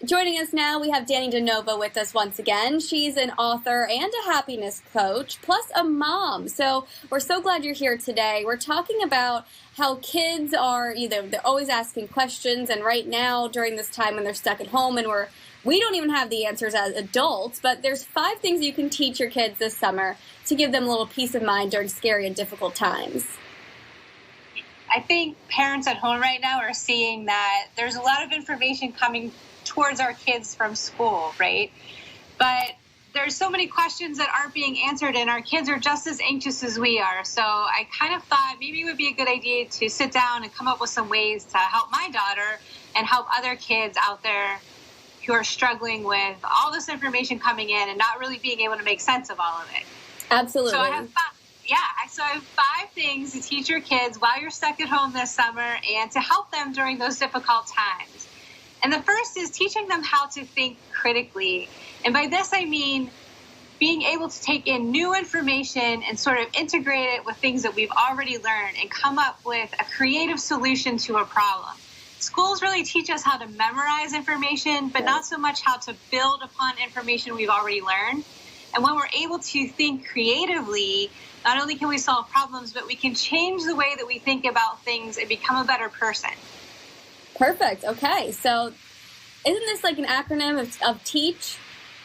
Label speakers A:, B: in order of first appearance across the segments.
A: Joining us now, we have Dannie De Novo with us once again. She's an author and a happiness coach, plus a mom. So we're so glad you're here today. We're talking about how kids are they're always asking questions, and right now during this time when they're stuck at home and we don't even have the answers as adults, but there's 5 things you can teach your kids this summer to give them a little peace of mind during scary and difficult times.
B: I think parents at home right now are seeing that there's a lot of information coming towards our kids from school, right? But there's so many questions that aren't being answered, and our kids are just as anxious as we are. So I kind of thought maybe it would be a good idea to sit down and come up with some ways to help my daughter and help other kids out there who are struggling with all this information coming in and not really being able to make sense of all of it.
A: Absolutely.
B: So I have 5 things to teach your kids while you're stuck at home this summer and to help them during those difficult times. And the first is teaching them how to think critically. And by this, I mean being able to take in new information and sort of integrate it with things that we've already learned and come up with a creative solution to a problem. Schools really teach us how to memorize information, but not so much how to build upon information we've already learned. And when we're able to think creatively, not only can we solve problems, but we can change the way that we think about things and become a better person.
A: Perfect. Okay. So isn't this like an acronym of TEACH?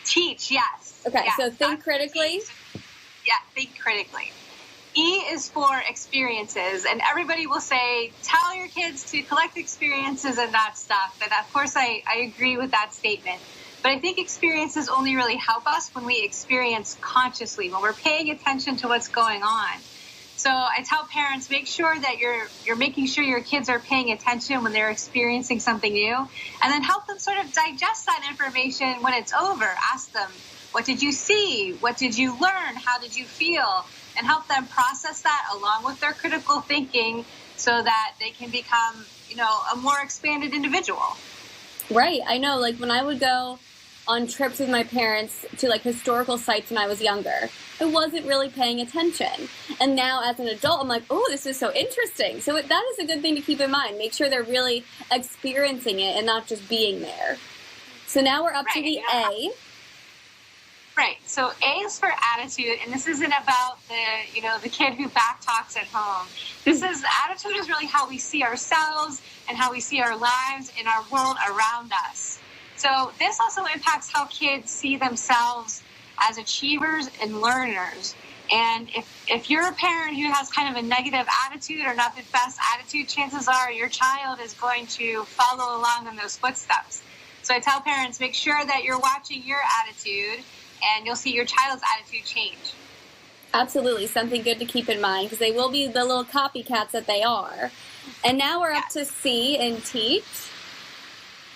B: TEACH, yes.
A: Okay.
B: Yes,
A: so think critically.
B: Yeah, think critically. E is for experiences. And everybody will say, tell your kids to collect experiences and that stuff. And of course, I agree with that statement. But I think experiences only really help us when we experience consciously, when we're paying attention to what's going on. So I tell parents, make sure that you're making sure your kids are paying attention when they're experiencing something new, and then help them sort of digest that information when it's over. Ask them, what did you see? What did you learn? How did you feel? And help them process that along with their critical thinking so that they can become, a more expanded individual.
A: Right. I know, like when I would go on trips with my parents to like historical sites when I was younger, I wasn't really paying attention. And now as an adult, I'm like, oh, this is so interesting. So that is a good thing to keep in mind. Make sure they're really experiencing it and not just being there. So now we're up to the A.
B: Right. So A is for attitude, and this isn't about the kid who back talks at home. Attitude is really how we see ourselves and how we see our lives and our world around us. So this also impacts how kids see themselves as achievers and learners. And if you're a parent who has kind of a negative attitude or not the best attitude, chances are your child is going to follow along in those footsteps. So I tell parents, make sure that you're watching your attitude, and you'll see your child's attitude change.
A: Absolutely. Something good to keep in mind, because they will be the little copycats that they are. And now we're up to C in TEACH.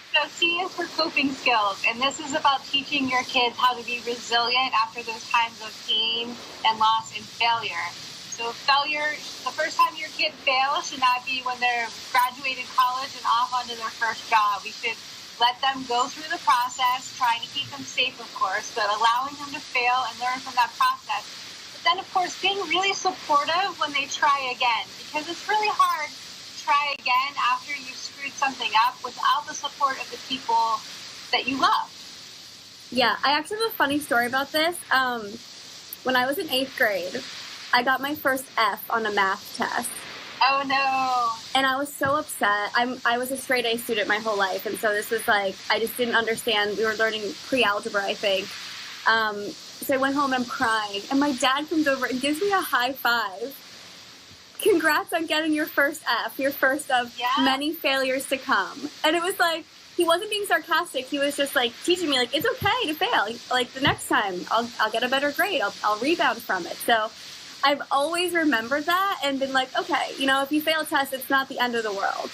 B: So C is for coping skills, and this is about teaching your kids how to be resilient after those times of pain and loss and failure. So failure, the first time your kid fails should not be when they're graduated college and off onto their first job. We should let them go through the process, trying to keep them safe, of course, but allowing them to fail and learn from that process. But then, of course, being really supportive when they try again, because it's really hard to try again after you've screwed something up without the support of the people that you love.
A: Yeah, I actually have a funny story about this. When I was in 8th grade, I got my first F on a math test.
B: Oh, no.
A: And I was so upset. I was a straight A student my whole life, and so this was like, I just didn't understand. We were learning pre-algebra, I think. So I went home and I'm crying, and my dad comes over and gives me a high five. Congrats on getting your first F, your first of many failures to come. And it was like, he wasn't being sarcastic. He was just like teaching me, like, it's okay to fail. Like the next time I'll get a better grade. I'll rebound from it. So I've always remembered that and been like, okay, if you fail a test, it's not the end of the world.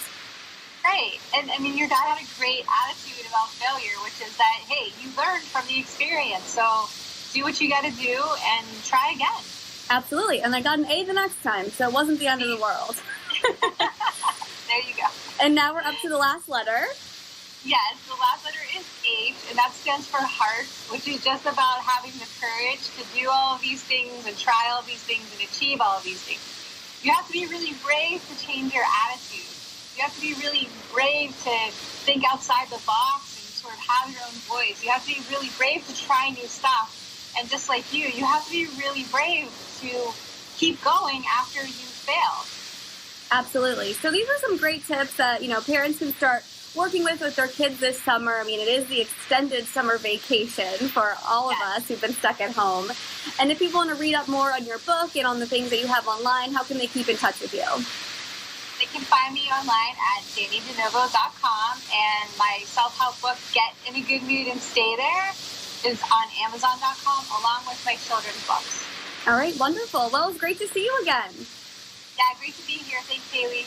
B: Right. And I mean, your dad had a great attitude about failure, which is that, hey, you learned from the experience. So do what you got to do and try again.
A: Absolutely. And I got an A the next time, so it wasn't the end of the world.
B: There you go.
A: And now we're up to the last letter.
B: Yes, the last letter is H, and that stands for heart, which is just about having the courage to do all of these things and try all of these things and achieve all of these things. You have to be really brave to change your attitude. You have to be really brave to think outside the box and sort of have your own voice. You have to be really brave to try new stuff. And just like you have to be really brave to keep going after you failed.
A: Absolutely. So these are some great tips that, parents can start working with their kids this summer. I mean, it is the extended summer vacation for all of us who've been stuck at home. And if people want to read up more on your book and on the things that you have online, how can they keep in touch with you?
B: They can find me online at DannieDeNovo.com, and my self-help book, Get in a Good Mood and Stay There, is on Amazon.com, along with my children's books.
A: All right, wonderful. Well, it's great to see you again.
B: Yeah, great to be here. Thanks, Haley.